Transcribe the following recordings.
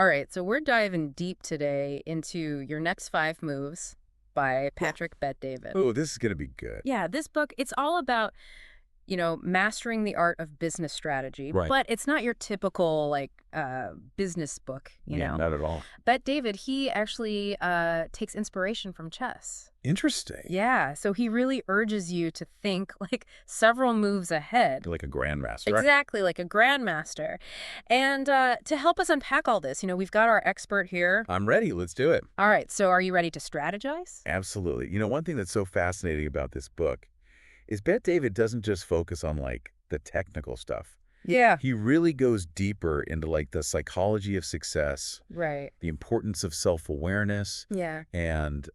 All right, so we're diving deep today into Your Next Five Moves by Patrick Bet-David. Oh, this is going to be good. Yeah, this book, it's all about, mastering the art of business strategy, Right. but it's not your typical, business book, Yeah, not at all. Bet-David, he actually takes inspiration from chess. Interesting. Yeah, so he really urges you to think, several moves ahead. Like a grandmaster. Right? Exactly, like a grandmaster. And to help us unpack all this, we've got our expert here. I'm ready. Let's do it. All right, so are you ready to strategize? Absolutely. One thing that's so fascinating about this book is Bet-David doesn't just focus on, the technical stuff. Yeah. He really goes deeper into, the psychology of success, Right. the importance of self-awareness, Yeah. and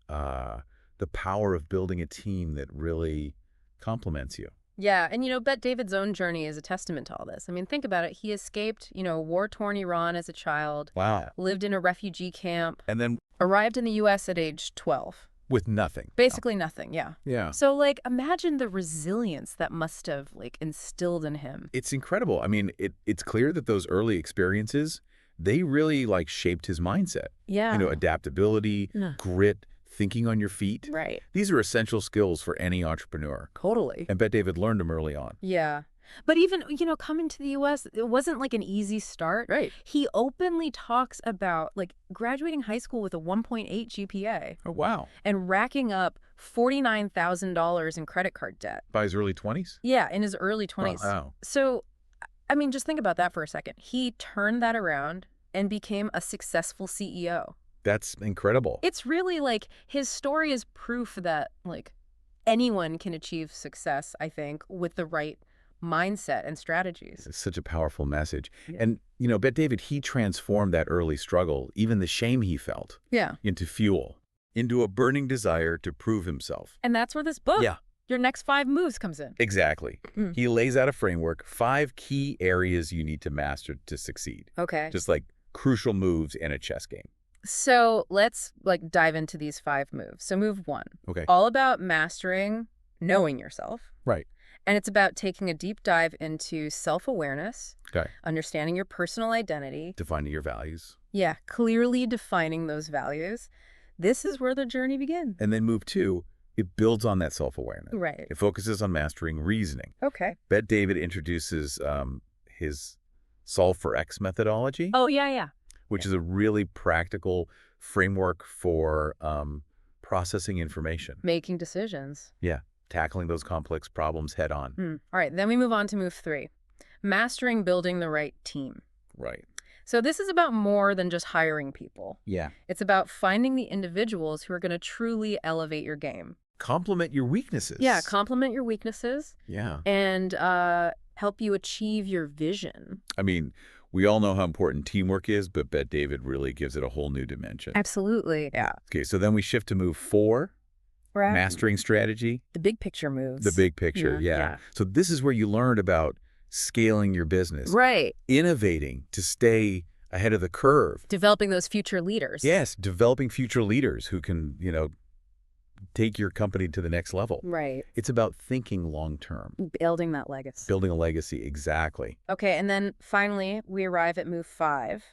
the power of building a team that really complements you. Yeah, and Bet-David's own journey is a testament to all this. I mean, think about it. He escaped, war-torn Iran as a child. Wow. Lived in a refugee camp. And then Arrived in the U.S. at age 12. with nothing. Basically nothing, yeah. Yeah. So, imagine the resilience that must have, instilled in him. It's incredible. I mean, it's clear that those early experiences, they really, shaped his mindset. Yeah. Adaptability, Yeah. grit, thinking on your feet. Right. These are essential skills for any entrepreneur. Totally. And Bet-David learned them early on. Yeah. But even, coming to the U.S., it wasn't an easy start. Right. He openly talks about graduating high school with a 1.8 GPA Oh, wow. and racking up $49,000 in credit card debt. By his early 20s? Yeah, in his early 20s. Wow. So, I mean, just think about that for a second. He turned that around and became a successful CEO. That's incredible. It's really his story is proof that anyone can achieve success, I think, with the right mindset and strategies. It's such a powerful message. Yeah. And, Bet-David, he transformed that early struggle, even the shame he felt, Yeah. into fuel, into a burning desire to prove himself. And that's where this book, Yeah. Your Next Five Moves, comes in. Exactly. Mm. He lays out a framework, 5 key areas you need to master to succeed. Okay. Just like crucial moves in a chess game. So let's dive into these 5 moves. So move 1, Okay. all about mastering knowing yourself. Right. And it's about taking a deep dive into self-awareness, Okay. understanding your personal identity. Defining your values. Yeah, clearly defining those values. This is where the journey begins. And then move 2, it builds on that self-awareness. Right. It focuses on mastering reasoning. Okay. Bet-David introduces his Solve for X methodology, Oh, yeah. which is a really practical framework for processing information. Making decisions. Yeah. Tackling those complex problems head on. All right, then we move on to move 3, mastering building the right team. Right. So this is about more than just hiring people. Yeah. It's about finding the individuals who are going to truly elevate your game. Complement your weaknesses. Yeah, complement your weaknesses Yeah. and help you achieve your vision. I mean, we all know how important teamwork is, but Bet-David really gives it a whole new dimension. Absolutely. Yeah. Okay, so then we shift to move 4, Right. mastering strategy, The big picture moves. the big picture. Yeah. So this is where you learn about scaling your business, Right. innovating to stay ahead of the curve. Developing those future leaders. Yes, developing future leaders who can, take your company to the next level. Right. It's about thinking long-term, Building that legacy. building a legacy. Exactly. Okay, and then finally, we arrive at move 5,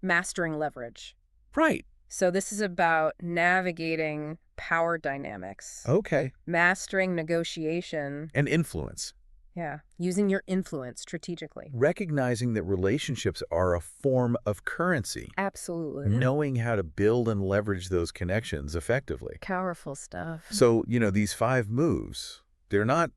mastering leverage. Right. So this is about navigating power dynamics, Okay. mastering negotiation, And influence. using your influence strategically. Recognizing that relationships are a form of currency. Absolutely. Knowing how to build and leverage those connections effectively. Powerful stuff. So, these 5 moves, they're not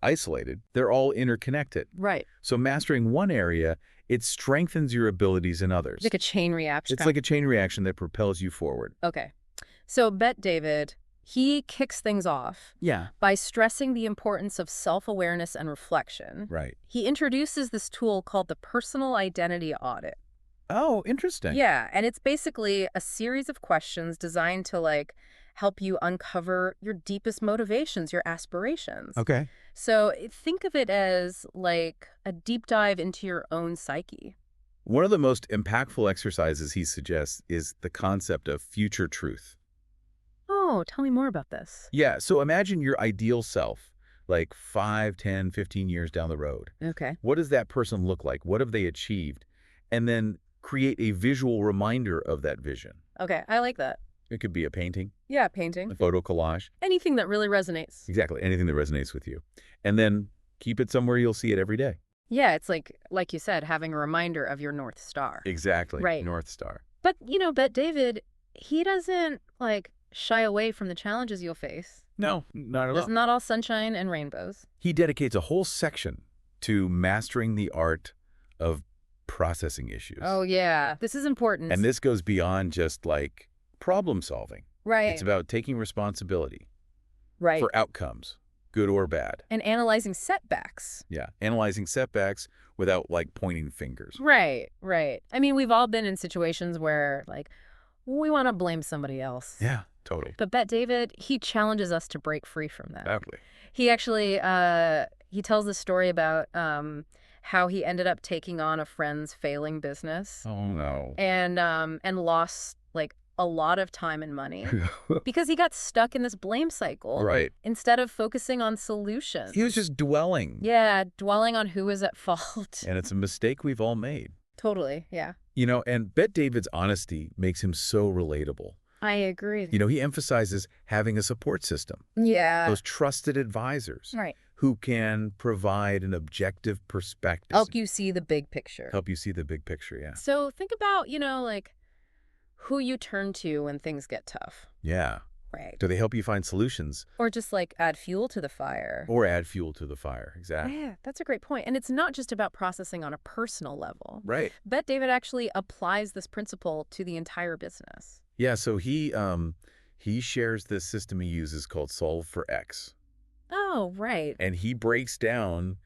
isolated. They're all interconnected. Right. So mastering one area, it strengthens your abilities in others. It's like a chain reaction. It's like a chain reaction that propels you forward. Okay. So Bet-David, he kicks things off Yeah. by stressing the importance of self-awareness and reflection. Right. He introduces this tool called the personal identity audit. Oh, interesting. Yeah, and it's basically a series of questions designed to help you uncover your deepest motivations, your aspirations. Okay. So think of it as a deep dive into your own psyche. One of the most impactful exercises he suggests is the concept of future truth. Oh, tell me more about this. Yeah, so imagine your ideal self, 5, 10, 15 years down the road. Okay. What does that person look like? What have they achieved? And then create a visual reminder of that vision. Okay, I like that. It could be a painting, Yeah, a painting. photo collage. Anything that really resonates. Exactly. Anything that resonates with you. And then keep it somewhere you'll see it every day. Yeah, it's like you said, having a reminder of your North Star. Exactly. Right. North Star. But, Bet David, he doesn't, shy away from the challenges you'll face. No, not at It's all. not all sunshine and rainbows. He dedicates a whole section to mastering the art of processing issues. Oh, yeah. This is important. And this goes beyond just problem solving. Right. It's about taking responsibility Right. for outcomes, good or bad. And analyzing setbacks. Yeah. Analyzing setbacks without pointing fingers. Right, right. I mean, we've all been in situations where, we want to blame somebody else. Yeah, totally. But Bet David, he challenges us to break free from that. Exactly. He actually, he tells the story about how he ended up taking on a friend's failing business Oh, no. and lost, a lot of time and money because he got stuck in this blame cycle. Right. Instead of focusing on solutions. He was just dwelling. Yeah, dwelling on who is at fault. And it's a mistake we've all made. Totally, yeah. And Bet David's honesty makes him so relatable. I agree. He emphasizes having a support system, Yeah. those trusted advisors Right. who can provide an objective perspective. Help you see the big picture. Help you see the big picture, yeah. So think about, who you turn to when things get tough. Yeah. Right. Do they help you find solutions Or just add fuel to the fire. or add fuel to the fire? Exactly. Yeah, that's a great point. And it's not just about processing on a personal level. Right. Bet David actually applies this principle to the entire business. Yeah, so he shares this system he uses called Solve for X. Oh, right. And he breaks down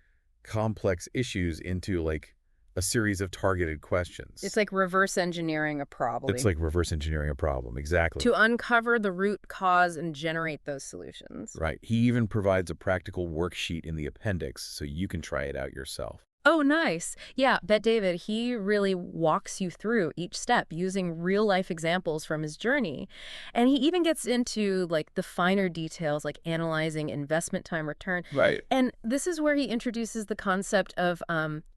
complex issues into a series of targeted questions. It's like reverse engineering a problem. It's like reverse engineering a problem. Exactly. To uncover the root cause and generate those solutions. Right. He even provides a practical worksheet in the appendix so you can try it out yourself. Oh, nice. Yeah, Bet David, he really walks you through each step using real-life examples from his journey. And he even gets into, the finer details, like analyzing investment time return. Right. And this is where he introduces the concept of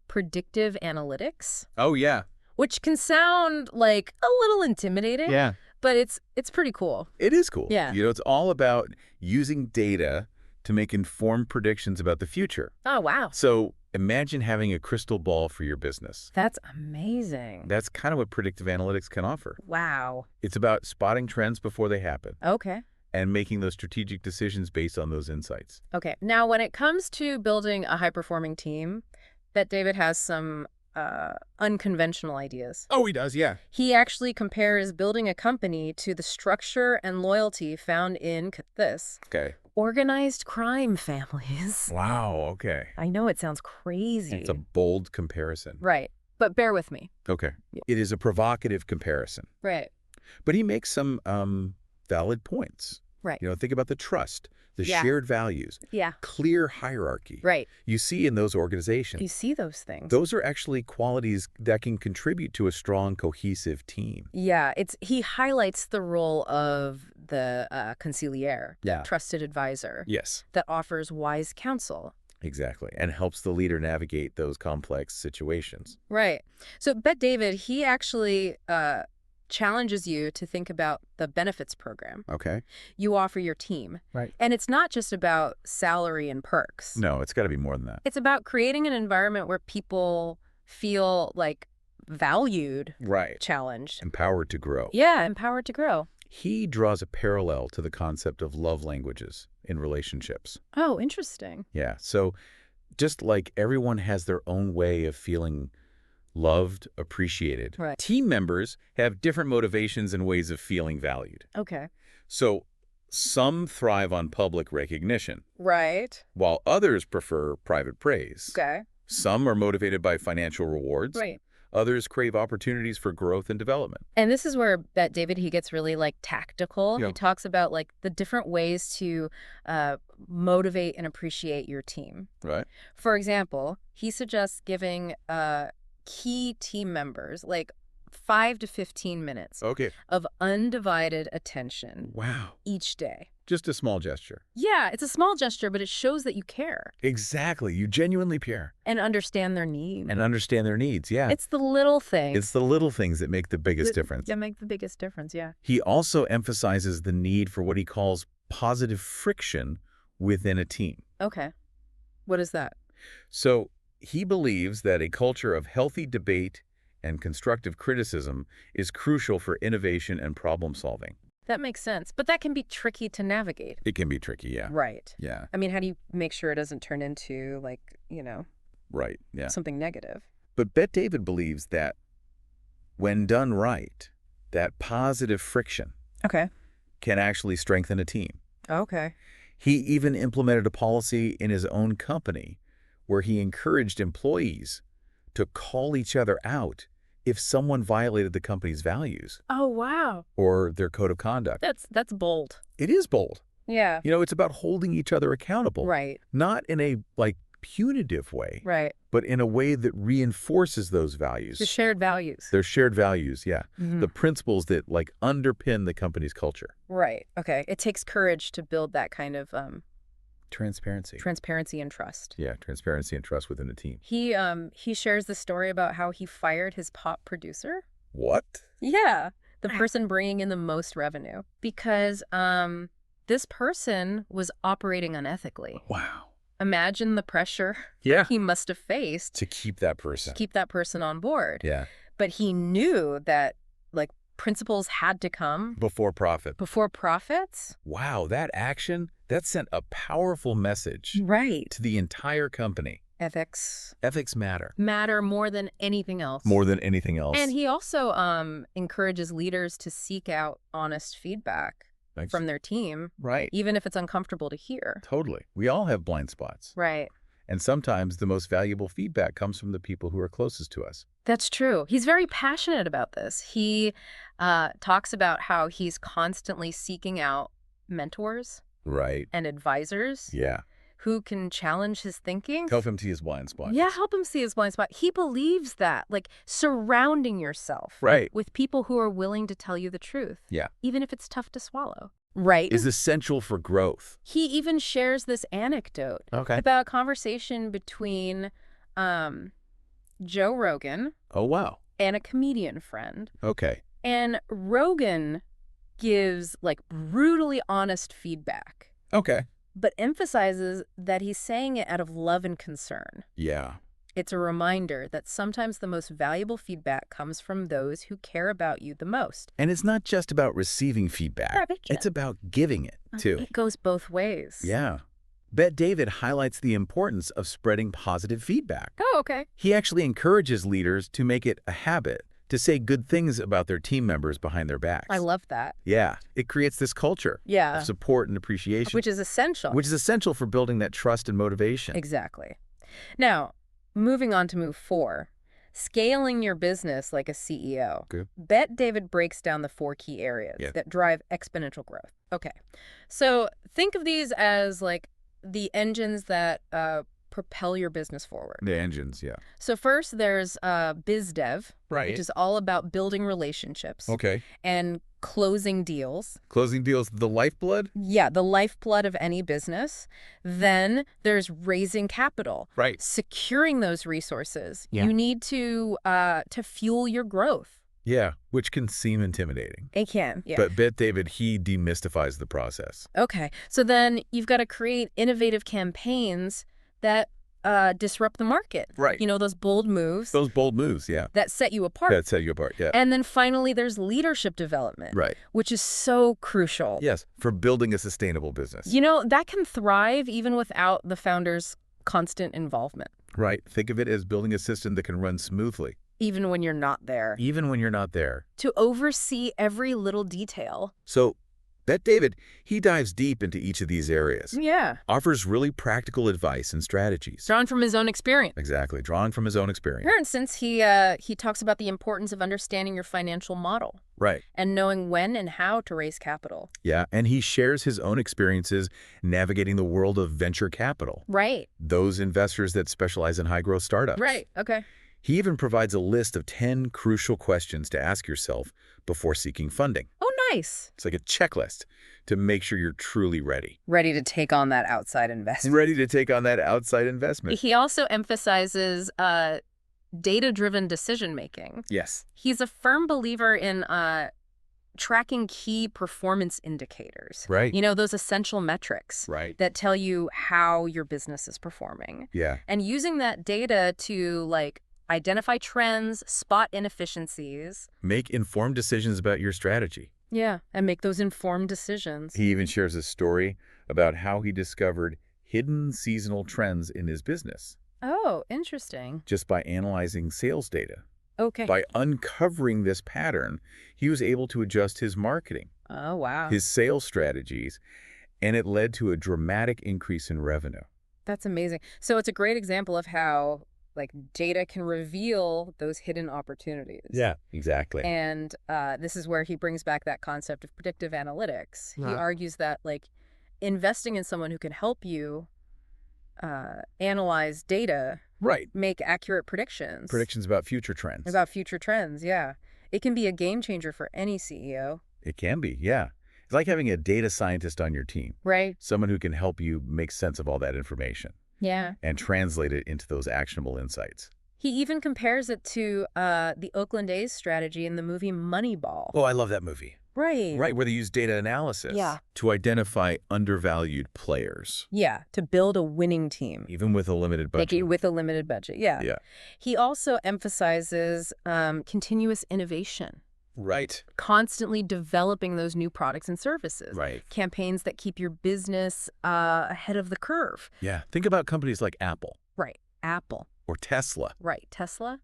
predictive analytics, Oh, yeah. which can sound like a little intimidating. Yeah. But it's pretty cool. It is cool. Yeah. It's all about using data to make informed predictions about the future. Oh, wow. So imagine having a crystal ball for your business. That's amazing. That's kind of what predictive analytics can offer. Wow. It's about spotting trends before they happen Okay. and making those strategic decisions based on those insights. Okay. Now, when it comes to building a high-performing team, Bet David has some unconventional ideas. Oh, he does, yeah. He actually compares building a company to the structure and loyalty found in, get this, Okay. organized crime families. Wow, okay. I know it sounds crazy. It's a bold comparison. Right. But bear with me. Okay. Yeah. It is a provocative comparison. Right. But he makes some valid points. Right. Think about the trust, the Yeah. shared values, Yeah. clear hierarchy. Right. You see in those organizations. You see those things. Those are actually qualities that can contribute to a strong, cohesive team. Yeah, he highlights the role of the consigliere, Yeah. trusted advisor, Yes, that offers wise counsel. exactly. And helps the leader navigate those complex situations. Right. So Bet David, he actually challenges you to think about the benefits program Okay. you offer your team. Right. And it's not just about salary and perks. No, it's got to be more than that. It's about creating an environment where people feel valued, Right. challenged. Empowered to grow. Yeah, empowered to grow. He draws a parallel to the concept of love languages in relationships. Oh, interesting. Yeah. So just like everyone has their own way of feeling loved, appreciated, Right. team members have different motivations and ways of feeling valued. Okay. So some thrive on public recognition, Right. while others prefer private praise. Okay. Some are motivated by financial rewards. Right. Others crave opportunities for growth and development. And this is where Bet David, he gets really tactical. Yeah. He talks about the different ways to motivate and appreciate your team. Right. For example, he suggests giving key team members 5 to 15 minutes Okay. of undivided attention Wow. each day. Just a small gesture. Yeah, it's a small gesture, but it shows that you care Exactly. You genuinely care. and understand their needs. And understand their needs, yeah. It's the little things It's the little things that make the biggest difference. that make the biggest difference, yeah. He also emphasizes the need for what he calls positive friction within a team. Okay. What is that? So he believes that a culture of healthy debate and constructive criticism is crucial for innovation and problem solving. That makes sense, but that can be tricky to navigate. It can be tricky, yeah. Right. Yeah, I mean, how do you make sure it doesn't turn into, like, right, yeah. something negative? But Bet David believes that when done right, that positive friction Okay. can actually strengthen a team. Okay. He even implemented a policy in his own company where he encouraged employees to call each other out if someone violated the company's values Oh, wow. or their code of conduct. That's bold. It is bold. Yeah. It's about holding each other accountable. Right. Not in a, punitive way, Right. but in a way that reinforces those values. The shared values. Their shared values, yeah. Mhm. The principles that, underpin the company's culture. Right. Okay. It takes courage to build that kind of Transparency. transparency and trust. Yeah, transparency and trust within a team. He shares the story about how he fired his pop producer. What? Yeah. The person bringing in the most revenue because this person was operating unethically. Wow. Imagine the pressure Yeah. he must have faced To keep that to person. keep that person on board. Yeah. But he knew that principles had to come Before profit. before profits. Wow, that action, that sent a powerful message Right. to the entire company. Ethics Ethics matter. matter more than anything else. More than anything else. And he also encourages leaders to seek out honest feedback Thanks. from their team, Right. even if it's uncomfortable to hear. Totally. We all have blind spots. Right. And sometimes the most valuable feedback comes from the people who are closest to us. That's true. He's very passionate about this. He talks about how he's constantly seeking out mentors Right. and advisors Yeah. who can challenge his thinking. Help him to his blind spots. Yeah, help him see his blind spot. He believes that, surrounding yourself Right. with people who are willing to tell you the truth, Yeah. even if it's tough to swallow. Right. Is essential for growth. He even shares this anecdote Okay. about a conversation between Joe Rogan Oh, wow. and a comedian friend. Okay. And Rogan gives brutally honest feedback, Okay. but emphasizes that he's saying it out of love and concern. Yeah. It's a reminder that sometimes the most valuable feedback comes from those who care about you the most. And it's not just about receiving feedback. Right. It's about giving it, too. It goes both ways. Yeah. Bet David highlights the importance of spreading positive feedback. Oh, okay. He actually encourages leaders to make it a habit to say good things about their team members behind their backs. I love that. Yeah. It creates this culture Yeah. of support and appreciation. Which is essential. Which is essential for building that trust and motivation. Exactly. Now, moving on to move 4, scaling your business like a CEO. Good. Bet David breaks down the 4 key areas that drive exponential growth. Okay. So think of these as the engines that propel your business forward. The engines, yeah. So first there's biz dev, Right. which is all about building relationships Okay. and closing deals. Closing deals, the lifeblood? Yeah, the lifeblood of any business. Then there's raising capital. Right. Securing those resources. Yeah. You need to fuel your growth. Yeah, which can seem intimidating. It can. Yeah. But Bet David, he demystifies the process. Okay. So then you've got to create innovative campaigns that disrupt the market. Right. Those bold moves Those bold moves, yeah. that set you apart. That set you apart, yeah. And then finally, there's leadership development, Right. which is so crucial. Yes, for building a sustainable business. That can thrive even without the founder's constant involvement, Right. Think of it as building a system that can run smoothly, even when you're not there, even when you're not there. to oversee every little detail. So, Bet David, he dives deep into each of these areas. Yeah. Offers really practical advice and strategies. Drawn from his own experience. Exactly, drawing from his own experience. For instance, he talks about the importance of understanding your financial model Right. and knowing when and how to raise capital. Yeah, and he shares his own experiences navigating the world of venture capital. Right. Those investors that specialize in high-growth startups. Right. Okay. He even provides a list of 10 crucial questions to ask yourself before seeking funding. Oh, nice. It's like a checklist to make sure you're truly ready. Ready to take on that outside investment. Ready to take on that outside investment. He also emphasizes data-driven decision-making. Yes. He's a firm believer in tracking key performance indicators. Right. You know, those essential metrics Right. that tell you how your business is performing. Yeah. And using that data to, like, identify trends, spot inefficiencies. Make informed decisions about your strategy. Yeah, and make those informed decisions. He even shares a story about how he discovered hidden seasonal trends in his business Oh, interesting. just by analyzing sales data. Okay. By uncovering this pattern, he was able to adjust his marketing, Oh, wow. his sales strategies, and it led to a dramatic increase in revenue. That's amazing. So it's a great example of how, like, data can reveal those hidden opportunities. Yeah, exactly. And this is where he brings back that concept of predictive analytics. He argues that, like, investing in someone who can help you analyze data, Right. make accurate predictions. Predictions about future trends. About future trends, yeah. It can be a game changer for any CEO. It can be, yeah. It's like having a data scientist on your team. Right. Someone who can help you make sense of all that information Yeah. and translate it into those actionable insights. He even compares it to the Oakland A's strategy in the movie Moneyball. Oh, I love that movie. Right. Right, where they use data analysis to identify undervalued players, Yeah, to build a winning team. even with a limited budget. With a limited budget, yeah. Yeah. He also emphasizes continuous innovation, Right. constantly developing those new products and services. Right. Campaigns that keep your business ahead of the curve. Yeah. Think about companies like Apple Right. Apple. or Tesla. Right. Tesla.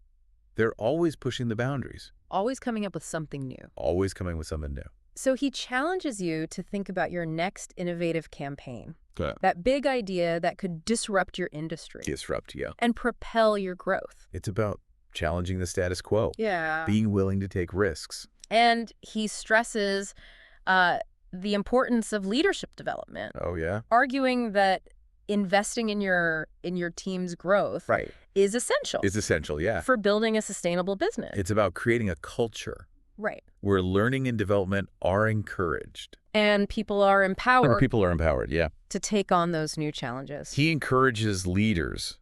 They're always pushing the boundaries, Always coming up with something new. always coming with something new. So he challenges you to think about your next innovative campaign. Good. That big idea that could disrupt your industry. Disrupt, yeah. And propel your growth. It's about challenging the status quo, Yeah. being willing to take risks. And he stresses the importance of leadership development, Oh, yeah? arguing that investing in your team's growth Right. is essential It's essential, yeah. for building a sustainable business. It's about creating a culture Right. where learning and development are encouraged. And people are empowered People are empowered, yeah. to take on those new challenges. He encourages leaders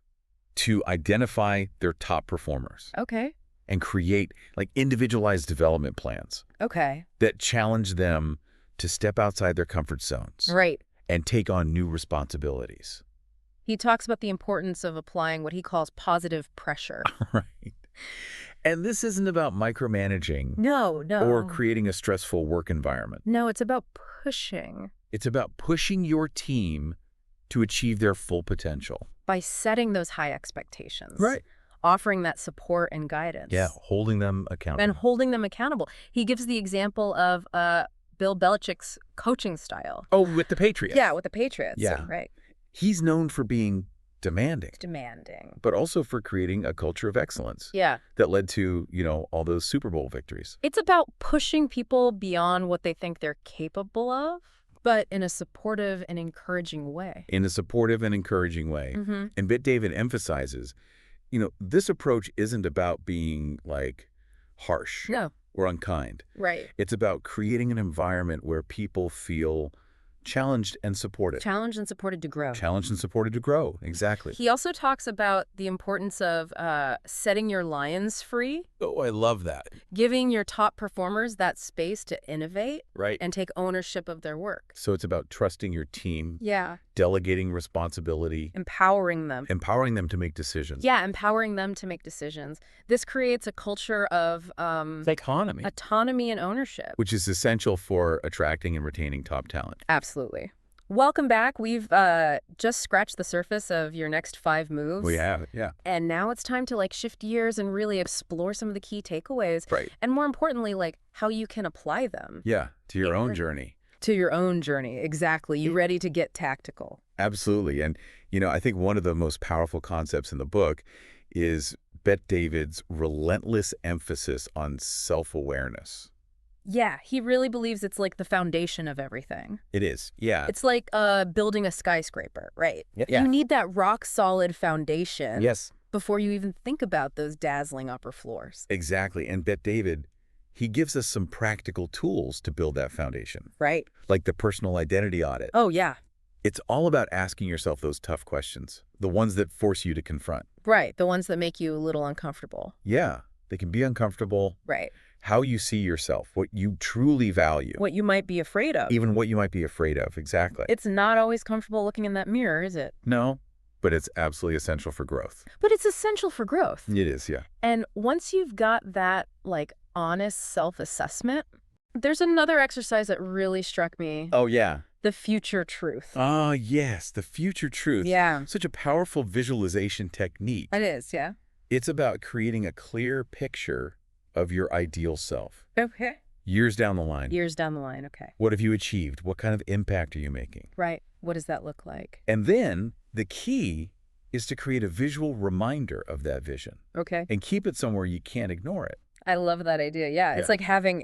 to identify their top performers Okay. and create like individualized development plans Okay. that challenge them to step outside their comfort zones Right. and take on new responsibilities. He talks about the importance of applying what he calls positive pressure. Right. And this isn't about micromanaging No. or creating a stressful work environment. No, it's about pushing It's about pushing your team to achieve their full potential. by setting those high expectations. Right. Offering that support and guidance. Yeah, holding them accountable. And holding them accountable. He gives the example of Bill Belichick's coaching style. Oh, with the Patriots. Yeah, with the Patriots. Yeah. Right. He's known for being demanding, Demanding. but also for creating a culture of excellence Yeah. that led to, all those Super Bowl victories. It's about pushing people beyond what they think they're capable of, but in a supportive and encouraging way. In a supportive and encouraging way. Mm-hmm. And Bette David emphasizes, this approach isn't about being like harsh No. or unkind. Right. It's about creating an environment where people feel challenged and supported. Challenged and supported to grow. Challenged and supported to grow. Exactly. He also talks about the importance of setting your lions free, Oh, I love that. giving your top performers that space to innovate Right. and take ownership of their work. So it's about trusting your team, Yeah. delegating responsibility, Empowering them. empowering them to make decisions. Yeah, empowering them to make decisions. This creates a culture of Autonomy. autonomy and ownership. Which is essential for attracting and retaining top talent. Absolutely. Welcome back. We've just scratched the surface of your next 5 moves. We have it, yeah. And now it's time to shift gears and really explore some of the key takeaways. Right. And more importantly, how you can apply them. Yeah, to your own journey. To your own journey. Exactly. You ready to get tactical? Absolutely. And, I think one of the most powerful concepts in the book is Bette David's relentless emphasis on self-awareness. Yeah, he really believes it's the foundation of everything. It is, yeah. It's like building a skyscraper, right? Yeah. You need that rock solid foundation. Yes. before you even think about those dazzling upper floors. Exactly. And Bet David, he gives us some practical tools to build that foundation, Right. like the personal identity audit. Oh, yeah. It's all about asking yourself those tough questions, the ones that force you to confront. Right. The ones that make you a little uncomfortable. Yeah, they can be uncomfortable. Right. How you see yourself, what you truly value, What you might be afraid of. even what you might be afraid of. Exactly. It's not always comfortable looking in that mirror, is it? No, but it's absolutely essential for growth. But it's essential for growth. It is, yeah. And once you've got that, like, honest self-assessment, there's another exercise that really struck me. Oh, yeah. The future truth. Ah, yes, the future truth. Yeah. Such a powerful visualization technique. It is, yeah. It's about creating a clear picture of your ideal self. Okay. Years down the line. Years down the line, okay. What have you achieved? What kind of impact are you making? Right. What does that look like? And then the key is to create a visual reminder of that vision Okay. and keep it somewhere you can't ignore it. I love that idea. Yeah. It's Yeah. like having,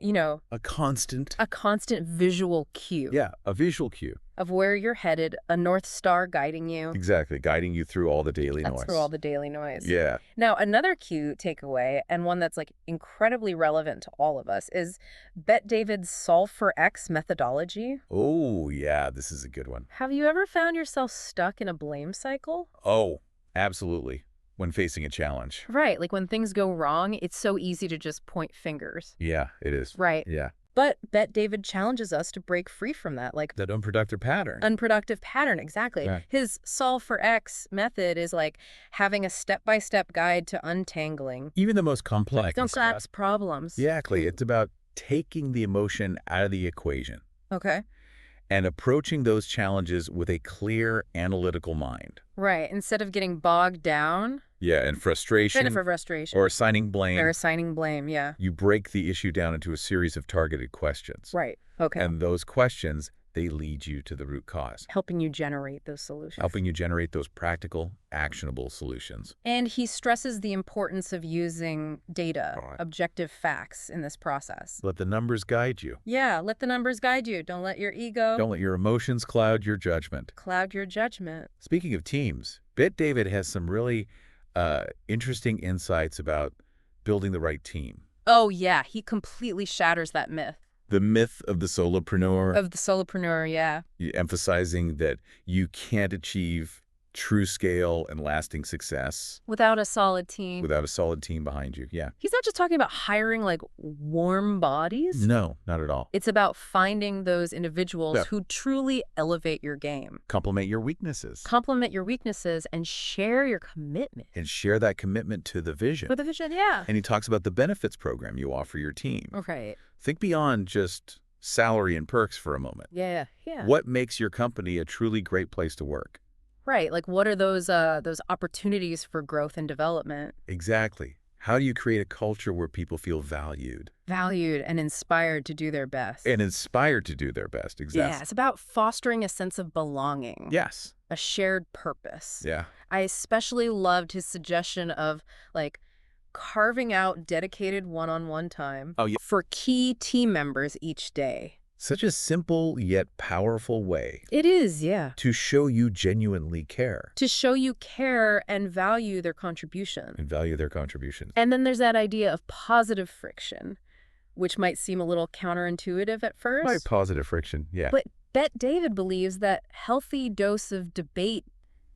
A constant. a constant visual cue Yeah, a visual cue. of where you're headed, a North Star guiding you. Exactly, guiding you through all the daily That's noise. through all the daily noise. Yeah. Now, another cue takeaway, and one that's like incredibly relevant to all of us, is Bet David's Solve for X methodology. Oh, yeah, this is a good one. Have you ever found yourself stuck in a blame cycle? Oh, absolutely. When facing a challenge. Right, like when things go wrong, it's so easy to just point fingers. Yeah, it is. Right. Yeah. But Bet David challenges us to break free from that, like That unproductive pattern. unproductive pattern, exactly. Right. His Solve for X method is like having a step-by-step guide to untangling Even the most complex. complex problems. Exactly. It's about taking the emotion out of the equation Okay. and approaching those challenges with a clear analytical mind. Right. Instead of getting bogged down Yeah, and frustration in frustration or assigning blame, or assigning blame. Yeah. you break the issue down into a series of targeted questions. Right. Okay. And those questions, they lead you to the root cause, helping you generate those solutions. helping you generate those practical, actionable solutions. And he stresses the importance of using data, Right. objective facts in this process. Let the numbers guide you. Yeah, let the numbers guide you. Don't let your ego Don't let your emotions cloud your judgment. cloud your judgment. Speaking of teams, Bet David has some really interesting insights about building the right team. Oh, yeah, he completely shatters that myth The myth of the solopreneur, of the solopreneur, yeah. emphasizing that you can't achieve true scale and lasting success Without a solid team. without a solid team behind you. Yeah. He's not just talking about hiring like warm bodies. No, not at all. It's about finding those individuals Yeah. who truly elevate your game, Complement your weaknesses complement your weaknesses, and share your commitment. and share that commitment to the vision. For the vision, yeah. And he talks about the benefits program you offer your team. Okay. Think beyond just salary and perks for a moment. Yeah, yeah. What makes your company a truly great place to work? Right. Like, what are those opportunities for growth and development? Exactly. How do you create a culture where people feel valued Valued and inspired to do their best. and inspired to do their best? Exactly. Yeah, it's about fostering a sense of belonging. Yes. A shared purpose. Yeah. I especially loved his suggestion of, like, carving out dedicated one-on-one time Oh, yeah. for key team members each day. Such a simple yet powerful way It is, yeah. to show you genuinely care To show you care and value their contribution. and value their contributions. And then there's that idea of positive friction, which might seem a little counterintuitive at first. By positive friction. Yeah. But Bet David believes that healthy dose of debate,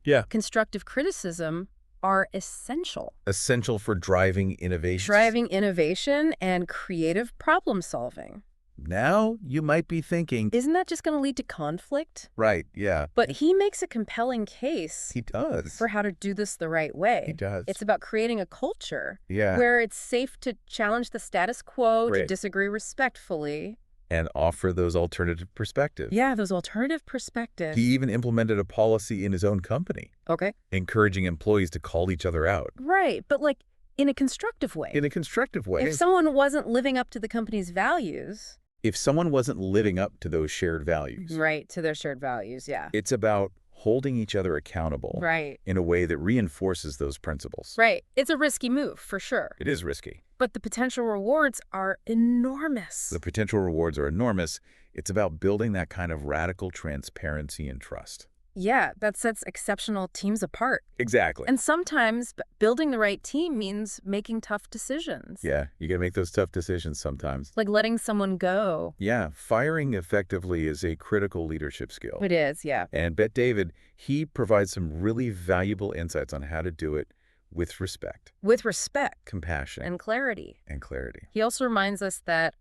Yeah. constructive criticism are essential. Essential for driving innovation. Driving innovation and creative problem solving. Now you might be thinking, Isn't that just going to lead to conflict? right, yeah. But he makes a compelling case He does. for how to do this the right way. He does. It's about creating a culture Yeah. where it's safe to challenge the status quo, to Right. disagree respectfully. And offer those alternative perspectives. Yeah, those alternative perspectives. He even implemented a policy in his own company, Okay. encouraging employees to call each other out Right, but like in a constructive way. in a constructive way. If someone wasn't living up to the company's values, If someone wasn't living up to those shared values, right, to their shared values, yeah. it's about holding each other accountable Right. in a way that reinforces those principles. Right. It's a risky move, for sure. It is risky. But the potential rewards are enormous. The potential rewards are enormous. It's about building that kind of radical transparency and trust. Yeah, that sets exceptional teams apart. Exactly. And sometimes building the right team means making tough decisions, Yeah, you gotta make those tough decisions sometimes. like letting someone go. Yeah, firing effectively is a critical leadership skill. It is, yeah. And Bet David, he provides some really valuable insights on how to do it with respect, With respect compassion, and clarity. and clarity. He also reminds us that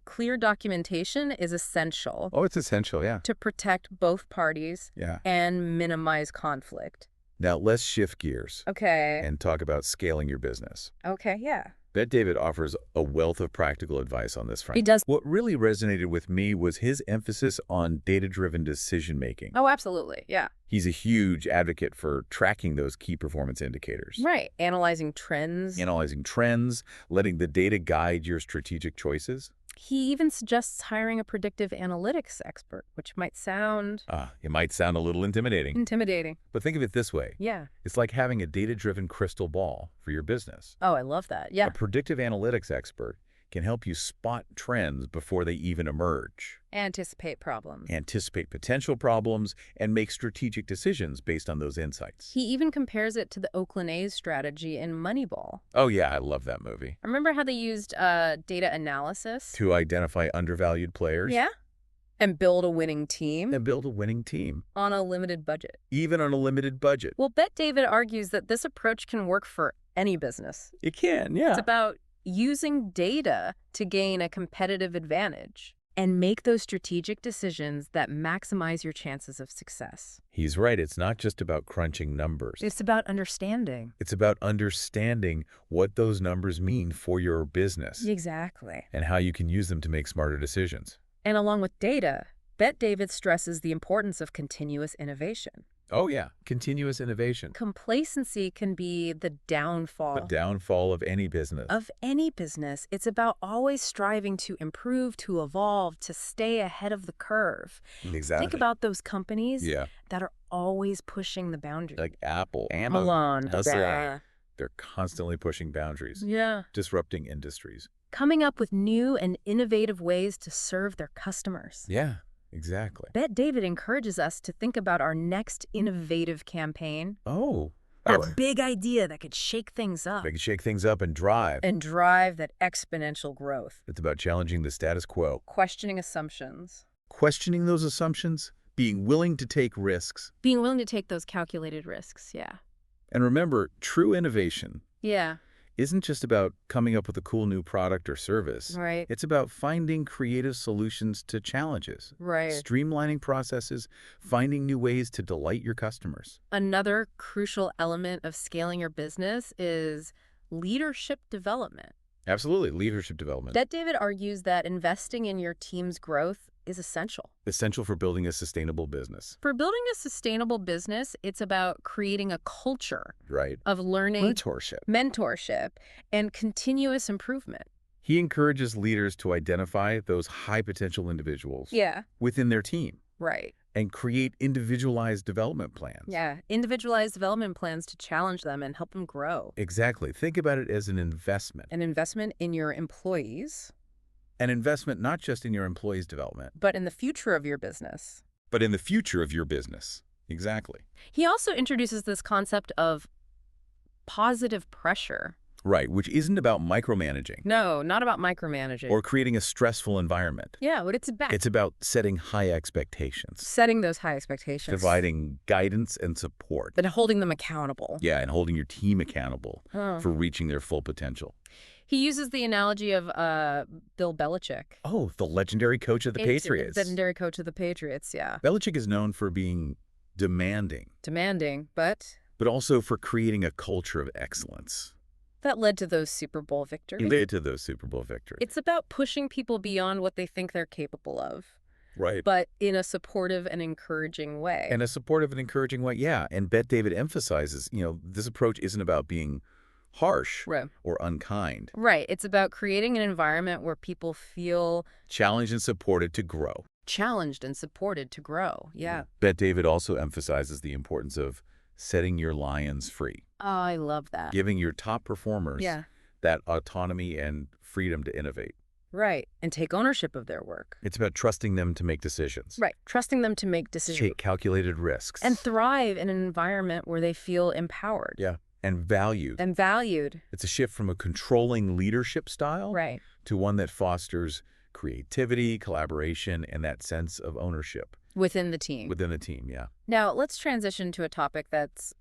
clear documentation is essential Oh, it's essential, yeah. to protect both parties Yeah. and minimize conflict. Now, let's shift gears Okay. and talk about scaling your business. Okay, yeah. Bet David offers a wealth of practical advice on this He front. does. What really resonated with me was his emphasis on data-driven decision-making. Oh, absolutely. Yeah. He's a huge advocate for tracking those key performance indicators, Right. Analyzing trends. analyzing trends, letting the data guide your strategic choices. He even suggests hiring a predictive analytics expert, which might sound It might sound a little intimidating, intimidating. but think of it this way. Yeah. It's like having a data-driven crystal ball for your business. Oh, I love that. Yeah. A predictive analytics expert can help you spot trends before they even emerge, Anticipate problems. anticipate potential problems, and make strategic decisions based on those insights. He even compares it to the Oakland A's strategy in Moneyball. Oh yeah, I love that movie. Remember how they used data analysis? To identify undervalued players Yeah. And build a winning team and build a winning team, on a limited budget. even on a limited budget. Well, Bet David argues that this approach can work for any business. It can, yeah. It's about using data to gain a competitive advantage and make those strategic decisions that maximize your chances of success. He's right. It's not just about crunching numbers. It's about understanding. It's about understanding what those numbers mean for your business Exactly. and how you can use them to make smarter decisions. And along with data, Bet David stresses the importance of continuous innovation. Oh yeah, continuous innovation. Complacency can be the downfall The downfall of any business. of any business. It's about always striving to improve, to evolve, to stay ahead of the curve. Exactly. Think about those companies Yeah, that are always pushing the boundaries. like Apple, Milan. Tesla. They're constantly pushing boundaries, Yeah. disrupting industries. Coming up with new and innovative ways to serve their customers. Yeah, exactly. Bet David encourages us to think about our next innovative campaign. Oh, That big idea that could shake things up they can shake things up and drive. and drive that exponential growth. It's about challenging the status quo, Questioning assumptions. questioning those assumptions, being willing to take risks. Being willing to take those calculated risks. Yeah. And remember, true innovation Yeah. isn't just about coming up with a cool new product or service. Right. It's about finding creative solutions to challenges, Right. streamlining processes, finding new ways to delight your customers. Another crucial element of scaling your business is leadership development. Absolutely, leadership development. Bet David argues that investing in your team's growth is essential. Essential for building a sustainable business. For building a sustainable business, it's about creating a culture Right. of learning, mentorship, and continuous improvement. He encourages leaders to identify those high potential individuals Yeah. within their team Right. and create individualized development plans. Yeah. Individualized development plans to challenge them and help them grow. Exactly. Think about it as an investment. An investment in your employees, An investment not just in your employees' development, but in the future of your business. but in the future of your business. Exactly. He also introduces this concept of positive pressure. Right, which isn't about micromanaging No, not about micromanaging. or creating a stressful environment. Yeah, what it's about. It's about setting high expectations, Setting those high expectations. providing guidance and support. But holding them accountable. Yeah, and holding your team accountable Oh. for reaching their full potential. He uses the analogy of Bill Belichick. Oh, the legendary coach of the Patriots. The legendary coach of the Patriots, yeah. Belichick is known for being demanding, Demanding, but but also for creating a culture of excellence. that led to those Super Bowl victories. He led to those Super Bowl victories. It's about pushing people beyond what they think they're capable of, Right. but in a supportive and encouraging way. And a supportive and encouraging way, yeah. And Bet David emphasizes, this approach isn't about being harsh Right. or unkind. Right. It's about creating an environment where people feel Challenged and supported to grow. challenged and supported to grow. Yeah. Bet David also emphasizes the importance of setting your lions free, Oh, I love that. giving your top performers Yeah. that autonomy and freedom to innovate. Right. And take ownership of their work. It's about trusting them to make decisions. Right. Trusting them to make decisions. Take calculated risks. And thrive in an environment where they feel empowered. Yeah. And valued. And valued. It's a shift from a controlling leadership style Right. to one that fosters creativity, collaboration, and that sense of ownership. Within the team. Within the team, yeah. Now, let's transition to a topic that's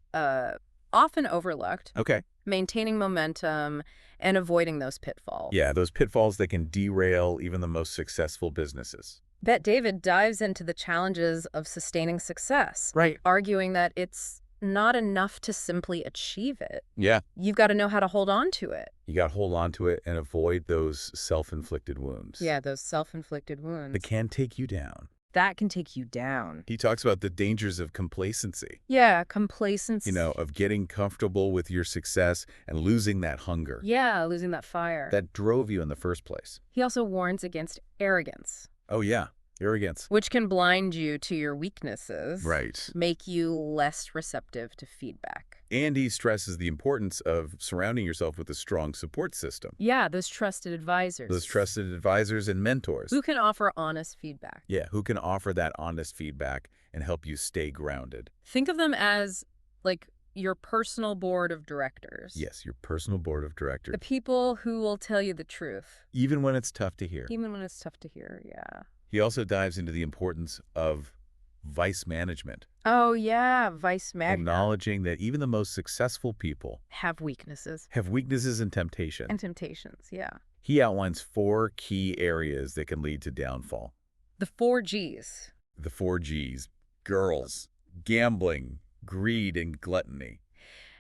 often overlooked. Okay. Maintaining momentum and avoiding those pitfalls. Yeah, those pitfalls that can derail even the most successful businesses. Bet David dives into the challenges of sustaining success. Right. Arguing that it's not enough to simply achieve it. Yeah. You've got to know how to hold on to it. You got to hold on to it and avoid those self-inflicted wounds. Yeah, those self-inflicted wounds. That can take you down. That can take you down. He talks about the dangers of complacency. Yeah, complacency. Of getting comfortable with your success and losing that hunger. Yeah, losing that fire. That drove you in the first place. He also warns against arrogance. Oh, yeah. Arrogance. Which can blind you to your weaknesses. Right. Make you less receptive to feedback. And he stresses the importance of surrounding yourself with a strong support system. Yeah, those trusted advisors. Those trusted advisors and mentors. Who can offer honest feedback. Yeah, who can offer that honest feedback and help you stay grounded. Think of them as, like, your personal board of directors. Yes, your personal board of directors. The people who will tell you the truth. Even when it's tough to hear. Even when it's tough to hear, yeah. He also dives into the importance of vice management. Oh, yeah, vice management. Acknowledging that even the most successful people have weaknesses. Have weaknesses and temptation. And temptations, yeah. He outlines 4 key areas that can lead to downfall. The 4 Gs. The 4 Gs. Girls, gambling, greed, and gluttony.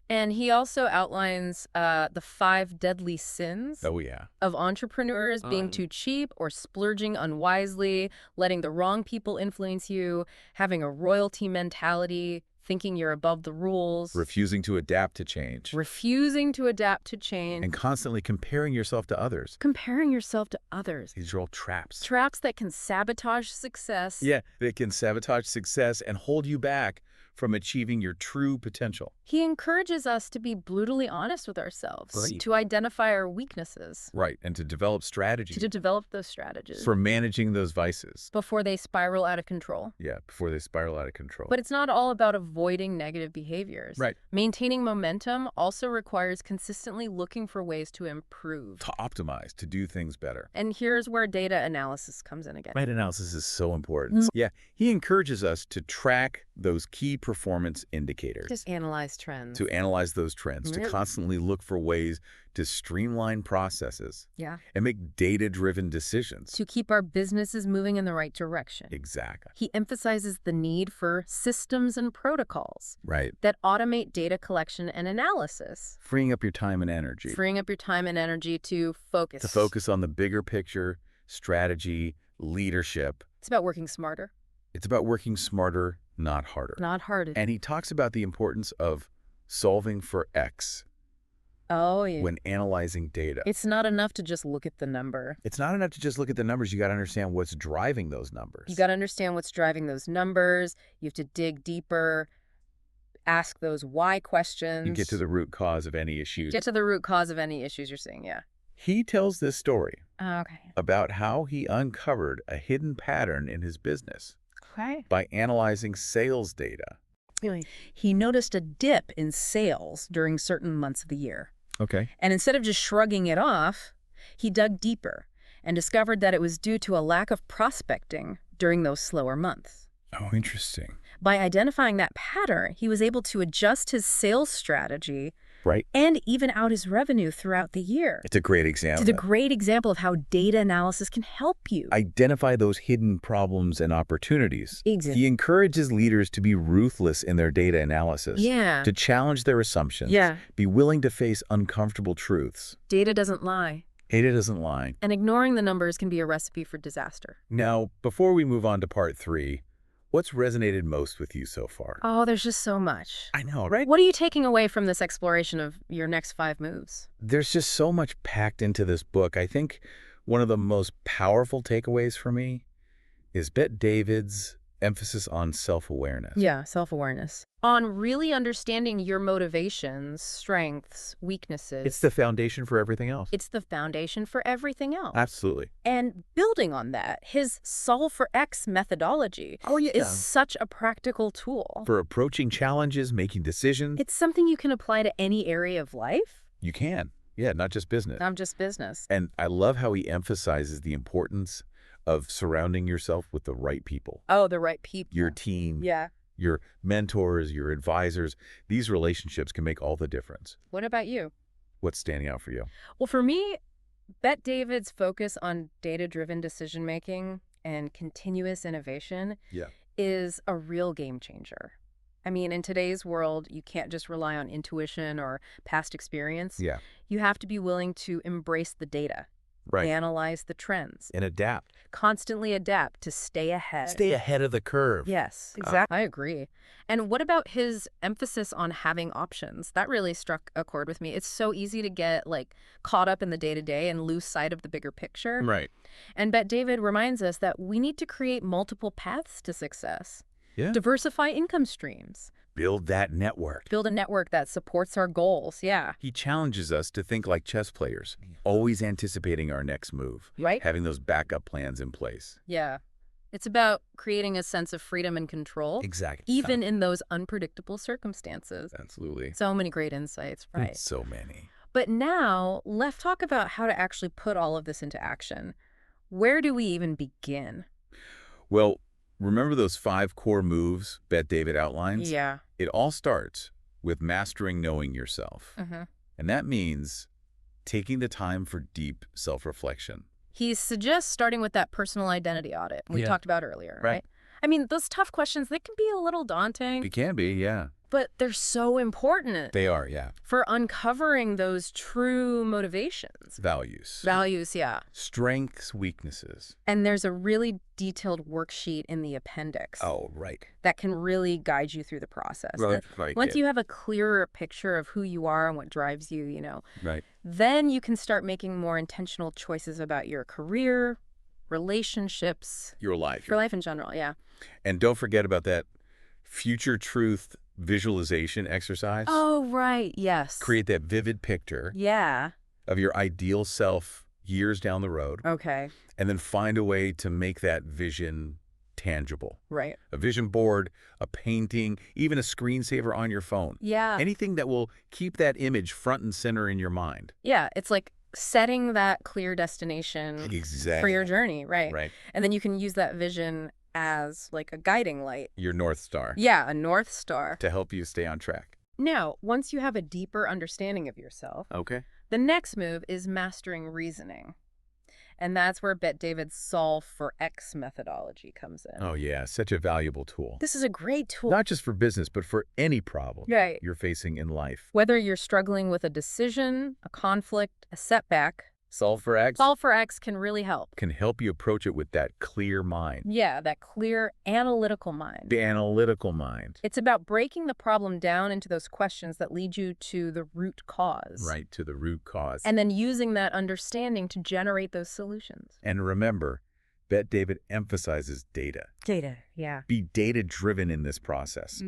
And he also outlines the 5 deadly sins of entrepreneurs: being too cheap or splurging unwisely, letting the wrong people influence you, having a royalty mentality, thinking you're above the rules. Refusing to adapt to change. Refusing to adapt to change. And constantly comparing yourself to others. Comparing yourself to others. These are all traps. Traps that can sabotage success. Yeah, they can sabotage success and hold you back from achieving your true potential. He encourages us to be brutally honest with ourselves, Right. to identify our weaknesses. Right, and to develop strategies. To develop those strategies. For managing those vices. Before they spiral out of control. Yeah, before they spiral out of control. But it's not all about avoiding negative behaviors. Right. Maintaining momentum also requires consistently looking for ways to improve. To optimize, to do things better. And here's where data analysis comes in again. Meta-analysis is so important. Yeah, he encourages us to track those key performance indicators. Just analyze trends. To analyze those trends, to Yep. constantly look for ways to streamline processes. Yeah. And make data-driven decisions. To keep our businesses moving in the right direction. Exactly. He emphasizes the need for systems and protocols Right. that automate data collection and analysis. Freeing up your time and energy. Freeing up your time and energy to focus. To focus on the bigger picture, strategy, leadership. It's about working smarter. It's about working smarter, not harder. Not harder. And he talks about the importance of solving for X Oh, yeah. when analyzing data. It's not enough to just look at the number. It's not enough to just look at the numbers. You got to understand what's driving those numbers. You got to understand what's driving those numbers. You have to dig deeper, ask those why questions. You get to the root cause of any issues. Get to the root cause of any issues you're seeing, yeah. He tells this story Okay. about how he uncovered a hidden pattern in his business Okay. by analyzing sales data. He noticed a dip in sales during certain months of the year. Okay. And instead of just shrugging it off, he dug deeper and discovered that it was due to a lack of prospecting during those slower months. Oh, interesting. By identifying that pattern, he was able to adjust his sales strategy Right. and even out his revenue throughout the year. It's a great example. It's a great example of how data analysis can help you. Identify those hidden problems and opportunities. Exactly. He encourages leaders to be ruthless in their data analysis. Yeah. To challenge their assumptions. Yeah. Be willing to face uncomfortable truths. Data doesn't lie. Data doesn't lie. And ignoring the numbers can be a recipe for disaster. Now, before we move on to part 3, what's resonated most with you so far? Oh, there's just so much. I know, right? What are you taking away from this exploration of your next 5 moves? There's just so much packed into this book. I think one of the most powerful takeaways for me is Bet David's Emphasis on self-awareness. Yeah, self-awareness. On really understanding your motivations, strengths, weaknesses. It's the foundation for everything else. It's the foundation for everything else. Absolutely. And building on that, his solve for X methodology is such a practical tool. For approaching challenges, making decisions. It's something you can apply to any area of life. You can. Yeah, not just business. Not just business. And I love how he emphasizes the importance of surrounding yourself with the right people. Oh, the right people. Your team, Yeah. your mentors, your advisors. These relationships can make all the difference. What about you? What's standing out for you? Well, for me, Bet David's focus on data-driven decision-making and continuous innovation is a real game changer. I mean, in today's world, you can't just rely on intuition or past experience. Yeah. You have to be willing to embrace the data, analyze the trends, And adapt. constantly adapt to stay ahead. Stay ahead of the curve. Yes, exactly. I agree. And what about his emphasis on having options? That really struck a chord with me. It's so easy to get caught up in the day-to-day and lose sight of the bigger picture. Right. And Bet David reminds us that we need to create multiple paths to success. Yeah. Diversify income streams. Build that network. Build a network that supports our goals. Yeah. He challenges us to think like chess players, always anticipating our next move. Right? Having those backup plans in place. Yeah. It's about creating a sense of freedom and control. Exactly. Even in those unpredictable circumstances. Absolutely. So many great insights, right? So many. But now, let's talk about how to actually put all of this into action. Where do we even begin? Well, remember those 5 core moves Bet David outlines? Yeah. It all starts with mastering knowing yourself. And that means taking the time for deep self-reflection. He suggests starting with that personal identity audit we talked about earlier, right? I mean, those tough questions, they can be a little daunting. It can be, yeah. But they're so important. They are, yeah. For uncovering those true motivations. Values. Values, yeah. Strengths, weaknesses. And there's a really detailed worksheet in the appendix. Oh, right. That can really guide you through the process. Right. Once you have a clearer picture of who you are and what drives you, Right. then you can start making more intentional choices about your career, relationships. Your life. Your life in general, yeah. And don't forget about that future truth visualization exercise. Oh, right, yes. Create that vivid picture of your ideal self years down the road. Okay. And then find a way to make that vision tangible. Right. A vision board, a painting, even a screensaver on your phone. Yeah. Anything that will keep that image front and center in your mind. Yeah, it's like setting that clear destination for your journey, right? Right. And then you can use that vision as like a guiding light. Your North Star. Yeah, a North Star. To help you stay on track. Now, once you have a deeper understanding of yourself, the next move is mastering reasoning. And that's where Bet David's solve for X methodology comes in. Oh, yeah. Such a valuable tool. This is a great tool. Not just for business, but for any problem you're facing in life. Whether you're struggling with a decision, a conflict, a setback, Solve for X. Solve for X can really help. Can help you approach it with that clear mind. Yeah, that clear analytical mind. The analytical mind. It's about breaking the problem down into those questions that lead you to the root cause. Right, to the root cause. And then using that understanding to generate those solutions. And remember, Bet David emphasizes data. Data, yeah. Be data-driven in this process.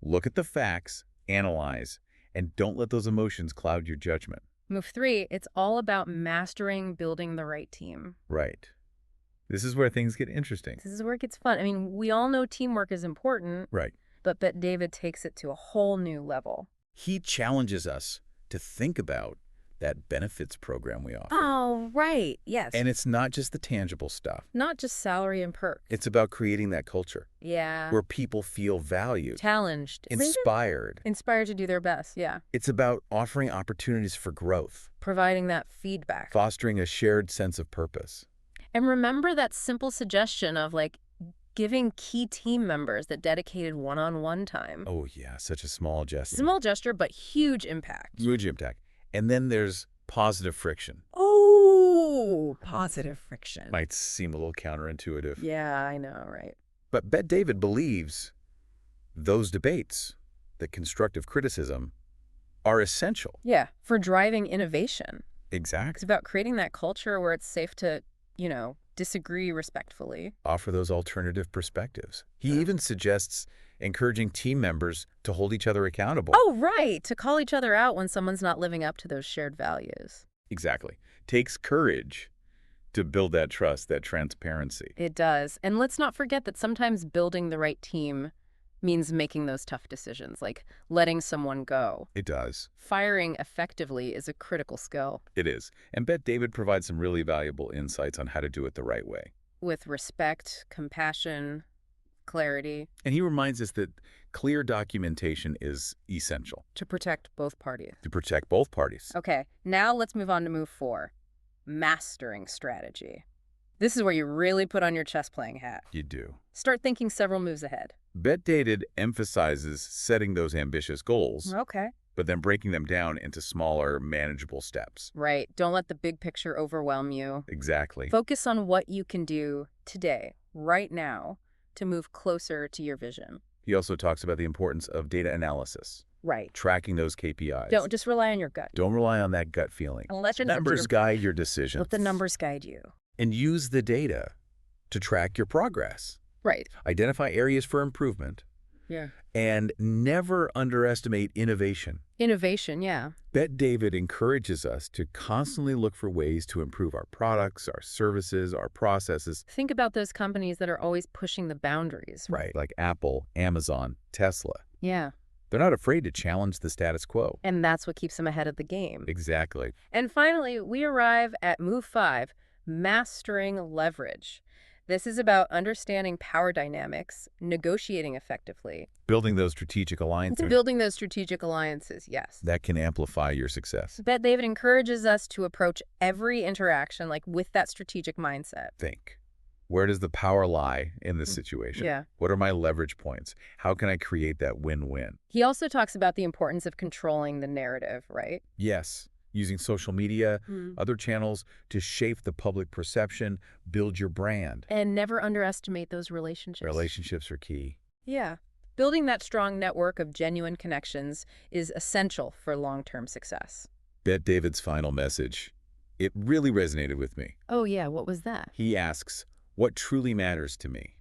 Look at the facts, analyze, and don't let those emotions cloud your judgment. Move 3, it's all about mastering building the right team. Right. This is where things get interesting. This is where it gets fun. I mean, we all know teamwork is important. Right. But Bet David takes it to a whole new level. He challenges us to think about that benefits program we offer. Oh, right. Yes. And it's not just the tangible stuff. Not just salary and perks. It's about creating that culture. Yeah. Where people feel valued. Challenged. Inspired. Inspired to do their best, yeah. It's about offering opportunities for growth. Providing that feedback. Fostering a shared sense of purpose. And remember that simple suggestion of giving key team members that dedicated one-on-one time. Oh, yeah. Such a small gesture. Small gesture, but huge impact. Huge impact. And then there's positive friction. Oh, positive friction. Might seem a little counterintuitive. Yeah, I know, right? But Bet David believes those debates, the constructive criticism, are essential. Yeah, for driving innovation. Exactly. It's about creating that culture where it's safe to, disagree respectfully. Offer those alternative perspectives. He Uh, even suggests encouraging team members to hold each other accountable. Oh, right, to call each other out when someone's not living up to those shared values. Exactly. Takes courage to build that trust, that transparency. It does. And let's not forget that sometimes building the right team means making those tough decisions, like letting someone go. It does. Firing effectively is a critical skill. It is. And Bet David provides some really valuable insights on how to do it the right way. With respect, compassion, clarity, And he reminds us that clear documentation is essential to protect both parties. to protect both parties. Okay, now let's move on to move 4, mastering strategy. This is where you really put on your chess playing hat. You do. Start thinking several moves ahead. Bet David emphasizes setting those ambitious goals, Okay. but then breaking them down into smaller, manageable steps. Right. Don't let the big picture overwhelm you. Exactly. Focus on what you can do today, right now, to move closer to your vision. He also talks about the importance of data analysis, Right. tracking those KPIs. Don't just rely on your gut. Don't rely on that gut feeling. Let your Numbers guide your decisions. Let the numbers guide you. And use the data to track your progress. Right. Identify areas for improvement. Yeah. And never underestimate innovation. Innovation, yeah. Bet David encourages us to constantly look for ways to improve our products, our services, our processes. Think about those companies that are always pushing the boundaries. Right. Like Apple, Amazon, Tesla. Yeah. They're not afraid to challenge the status quo. And that's what keeps them ahead of the game. Exactly. And finally, we arrive at move 5, mastering leverage. This is about understanding power dynamics, negotiating effectively, Building those strategic alliances building those strategic alliances, yes. that can amplify your success. Bet David encourages us to approach every interaction with that strategic mindset. Think. Where does the power lie in this situation? Yeah. What are my leverage points? How can I create that win-win? He also talks about the importance of controlling the narrative, right? Yes, using social media, Mm. other channels to shape the public perception, build your brand. And never underestimate those relationships. Relationships are key. Yeah. Building that strong network of genuine connections is essential for long-term success. Bet David's final message. It really resonated with me. Oh, yeah. What was that? He asks, what truly matters to me?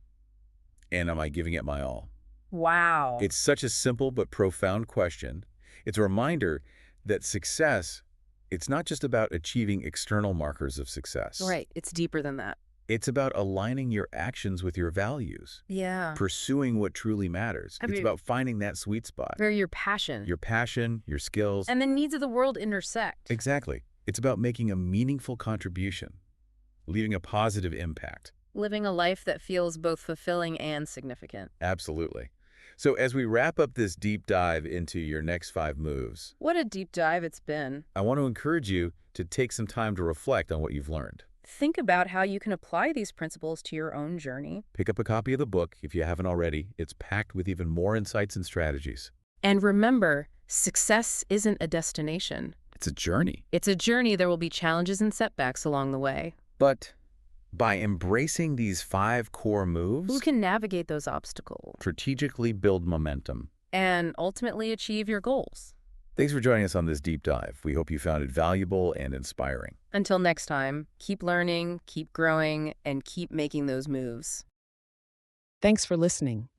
And am I giving it my all? Wow. It's such a simple but profound question. It's a reminder that success, it's not just about achieving external markers of success. Right. It's deeper than that. It's about aligning your actions with your values, Yeah. pursuing what truly matters. I It's mean- about finding that sweet spot. Where your passion Your passion, your skills. and the needs of the world intersect. Exactly. It's about making a meaningful contribution, leaving a positive impact. Living a life that feels both fulfilling and significant. Absolutely. So as we wrap up this deep dive into your next 5 moves, What a deep dive it's been. I want to encourage you to take some time to reflect on what you've learned. Think about how you can apply these principles to your own journey. Pick up a copy of the book if you haven't already. It's packed with even more insights and strategies. And remember, success isn't a destination. It's a journey. It's a journey. There will be challenges and setbacks along the way. But by embracing these 5 core moves, Who can navigate those obstacles strategically build momentum. and ultimately achieve your goals? Thanks for joining us on this deep dive. We hope you found it valuable and inspiring. Until next time, keep learning, keep growing, and keep making those moves. Thanks for listening.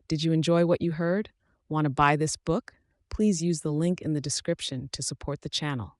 Did you enjoy what you heard? Want to buy this book? Please use the link in the description to support the channel.